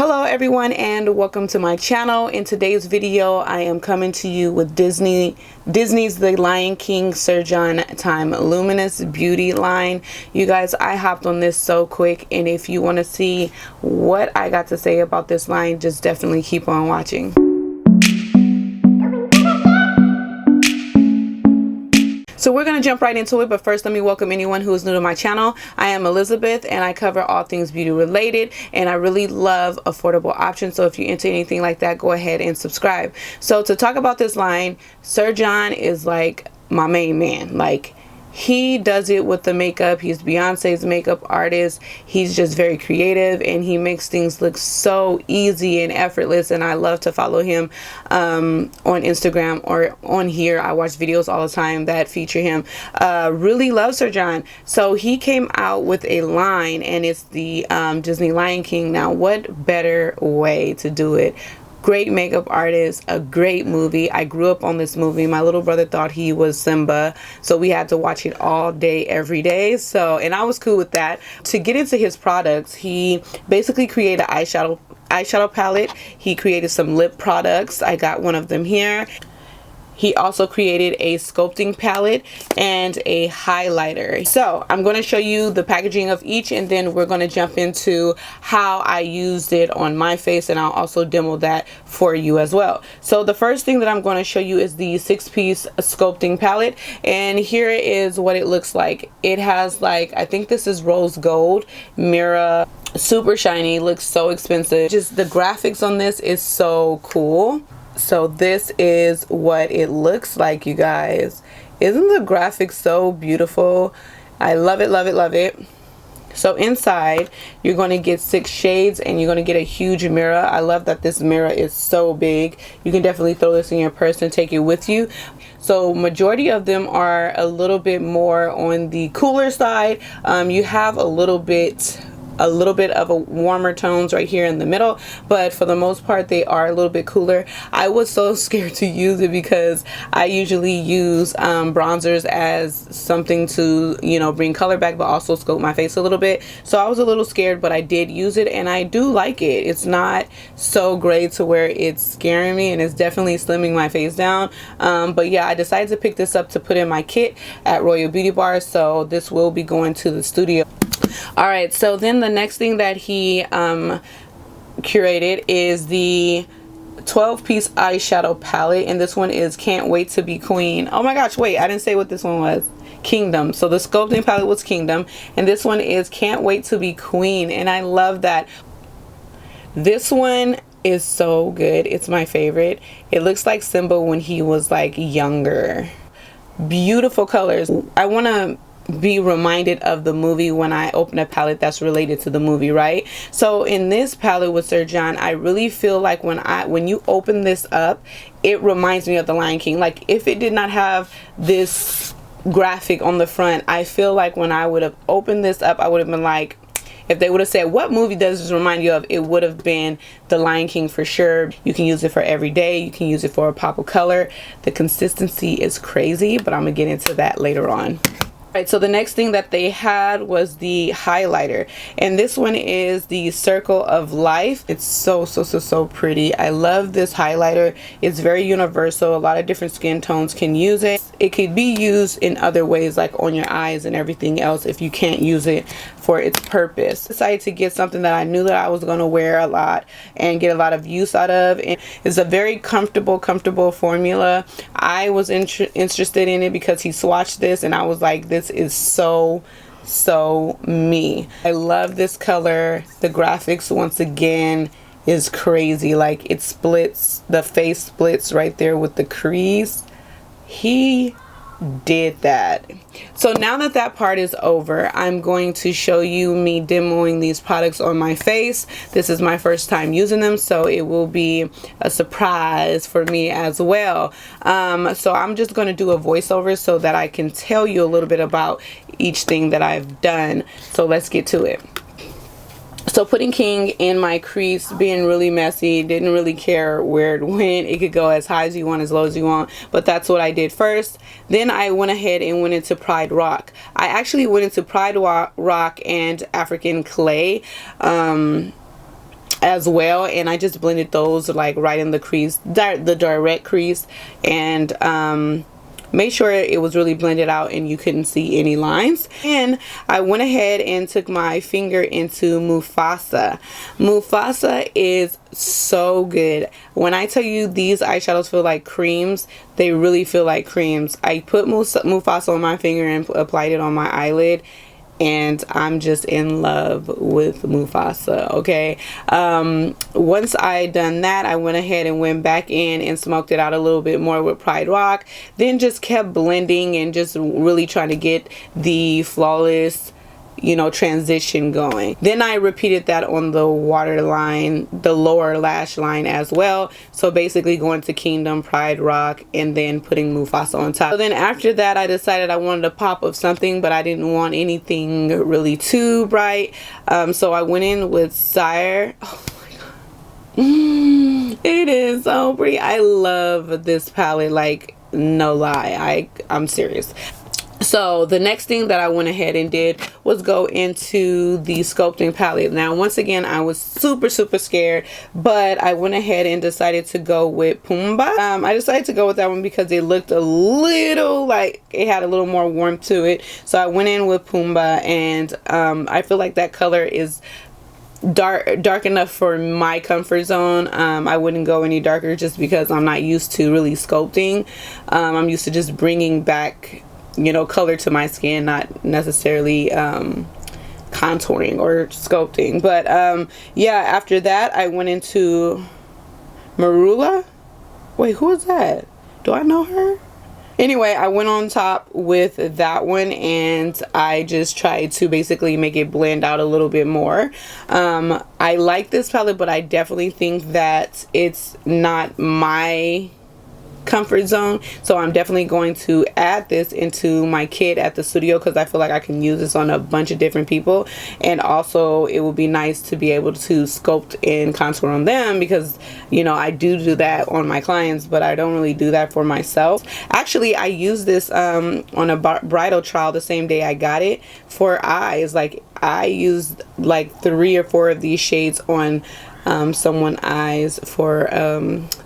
Hello everyone and welcome to my channel. In today's video I am coming to you with Disney's The Lion King Surgeon Time Luminous Beauty line. You guys, I hopped on this so quick, and if you want to see what I got to say about this line, just definitely keep on watching. So we're going to jump right into it, but first let me welcome anyone who is new to my channel. I am Elizabeth and I cover all things beauty related, and I really love affordable options. So if you're into anything like that, go ahead and subscribe. So to talk about this line, Surgeon is like my main man. Like, he does it with the makeup. He's Beyonce's makeup artist. He's just very creative and he makes things look so easy and effortless, and I love to follow him on Instagram or on here. I watch videos all the time that feature him. Really love Surgeon. So he came out with a line, and it's the Disney Lion King. Now, what better way to do it? Great makeup artist, a great movie. I grew up on this movie. My little brother thought he was Simba, so we had to watch it all day, every day. So, and I was cool with that. To get into his products, he basically created an eyeshadow palette. He created some lip products. I got one of them here. He also created a sculpting palette and a highlighter. So I'm going to show you the packaging of each, and then we're going to jump into how I used it on my face, and I'll also demo that for you as well. So the first thing that I'm going to show you is the 6-piece sculpting palette, and here is what it looks like. It has, like, I think this is rose gold mirror, super shiny, looks so expensive. Just the graphics on this is so cool. So this is what it looks like, you guys. Isn't the graphic so beautiful? I love it, love it, love it. So inside you're going to get 6 shades, and you're going to get a huge mirror. I love that this mirror is so big. You can definitely throw this in your purse and take it with you. So majority of them are a little bit more on the cooler side. You have a little bit of a warmer tones right here in the middle, but for the most part they are a little bit cooler. I was so scared to use it because I usually use bronzers as something to, you know, bring color back but also scope my face a little bit. So I was a little scared, but I did use it and I do like it. It's not so gray to where it's scaring me, and it's definitely slimming my face down. But yeah, I decided to pick this up to put in my kit at Royal Beauty Bar, so this will be going to the studio. Alright, so then the next thing that he curated is the 12-piece eyeshadow palette, and this one is Can't Wait to Be Queen. Oh my gosh, wait, I didn't say what this one was. Kingdom. So the sculpting palette was Kingdom, and this one is Can't Wait to Be Queen, and I love that. This one is so good. It's my favorite. It looks like Simba when he was like younger. Beautiful colors. I want to be reminded of the movie when I open a palette that's related to the movie, right? So in this palette with Surgeon, I really feel like when you open this up, it reminds me of the Lion King. Like, if it did not have this graphic on the front, I feel like when I would have opened this up, I would have been like, if they would have said, what movie does this remind you of, it would have been The Lion King for sure. You can use it for every day. You can use it for a pop of color. The consistency is crazy, but I'm gonna get into that later on. Alright, so the next thing that they had was the highlighter, and this one is the Circle of Life. It's so pretty. I love this highlighter. It's very universal. A lot of different skin tones can use it. It could be used in other ways, like on your eyes and everything else, if you can't use it for its purpose. I decided to get something that I knew that I was going to wear a lot and get a lot of use out of, and it's a very comfortable formula. I was interested in it because he swatched this, and I was like, this is so me. I love this color. The graphics once again is crazy. Like, it splits, the face splits right there with the crease. He did that. So now that that part is over, I'm going to show you me demoing these products on my face. This is my first time using them, so it will be a surprise for me as well. So I'm just going to do a voiceover so that I can tell you a little bit about each thing that I've done. So let's get to it. So putting King in my crease, being really messy, didn't really care where it went. It could go as high as you want, as low as you want, but that's what I did first. Then I went ahead and went into Pride Rock. I actually went into Pride Rock and African Clay. as well, and I just blended those like right in the crease, the direct crease, and made sure it was really blended out and you couldn't see any lines. And I went ahead and took my finger into Mufasa. Mufasa is so good. When I tell you these eyeshadows feel like creams, they really feel like creams. I put Mufasa on my finger and applied it on my eyelid, and I'm just in love with Mufasa, okay? Once I done that, I went ahead and went back in and smoked it out a little bit more with Pride Rock. Then just kept blending and just really trying to get the flawless, you know, transition going. Then I repeated that on the waterline, the lower lash line as well. So basically going to Kingdom, Pride Rock, and then putting Mufasa on top. So then after that, I decided I wanted a pop of something, but I didn't want anything really too bright. So I went in with Sire. Oh my god. It is so pretty. I love this palette, like no lie. I'm serious. So the next thing that I went ahead and did was go into the Sculpting palette. Now once again, I was super scared, but I went ahead and decided to go with Pumbaa. I decided to go with that one because it looked a little like it had a little more warmth to it. So I went in with Pumbaa, and I feel like that color is dark enough for my comfort zone. I wouldn't go any darker just because I'm not used to really sculpting. I'm used to just bringing back, you know, color to my skin, not necessarily contouring or sculpting. But yeah, after that I went into Marula. Wait, who is that? Do I know her? Anyway, I went on top with that one, and I just tried to basically make it blend out a little bit more. I like this palette, but I definitely think that it's not my comfort zone, so I'm definitely going to add this into my kit at the studio because I feel like I can use this on a bunch of different people, and also it would be nice to be able to sculpt and contour on them because, you know, I do that on my clients, but I don't really do that for myself. Actually, I used this on a bridal trial the same day I got it for eyes. Like, I used like 3 or 4 of these shades on someone's eyes for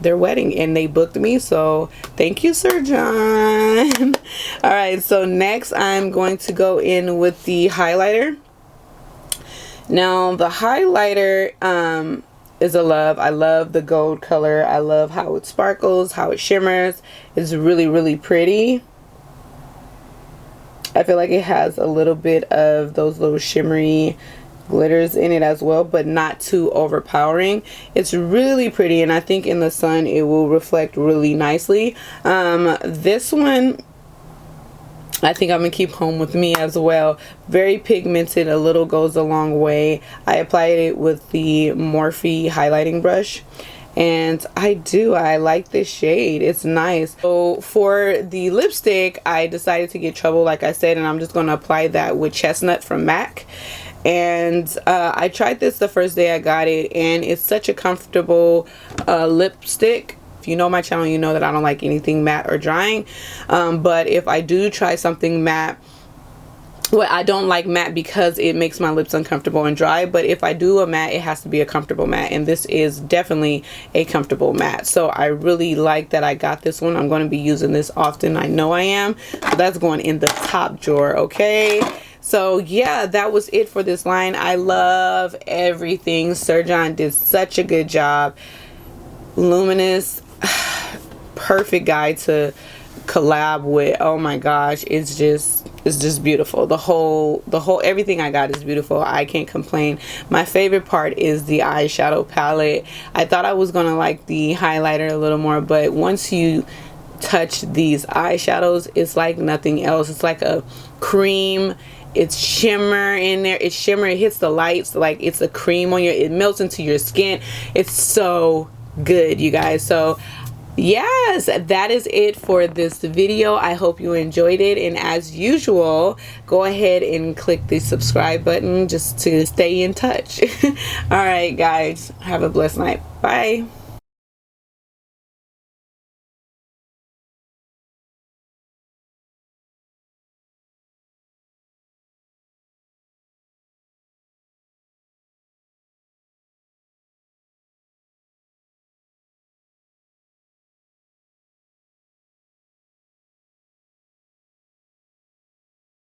their wedding, and they booked me, so thank you, Sir John. All right, so next I'm going to go in with the highlighter. Now the highlighter is a love. I love the gold color. I love how it sparkles, how it shimmers. It's really pretty. I feel like it has a little bit of those little shimmery glitters in it as well, but not too overpowering. It's really pretty, and I think in the sun it will reflect really nicely. This one I think I'm gonna keep home with me as well. Very pigmented, a little goes a long way. I applied it with the Morphe highlighting brush, and I like this shade. It's nice. So for the lipstick, I decided to get Trouble, like I said, and I'm just going to apply that with Chestnut from MAC. And I tried this the first day I got it, and it's such a comfortable lipstick. If you know my channel, you know that I don't like anything matte or drying, but if I do try something matte, well, I don't like matte because it makes my lips uncomfortable and dry, but if I do a matte, it has to be a comfortable matte, and this is definitely a comfortable matte. So I really like that I got this one. I'm going to be using this often. I know I am. So that's going in the top drawer, okay? So yeah, that was it for this line. I love everything. Sir John did such a good job. Luminous, perfect guy to collab with. Oh my gosh, it's just beautiful. The whole everything I got is beautiful. I can't complain. My favorite part is the eyeshadow palette. I thought I was gonna like the highlighter a little more, but once you touch these eyeshadows, it's like nothing else. It's like a cream. It's shimmer in there. It's shimmer. It hits the lights like it's a cream on it melts into your skin. It's so good, you guys. So yes, that is it for this video. I hope you enjoyed it, and as usual, go ahead and click the subscribe button just to stay in touch. All right guys, have a blessed night. Bye.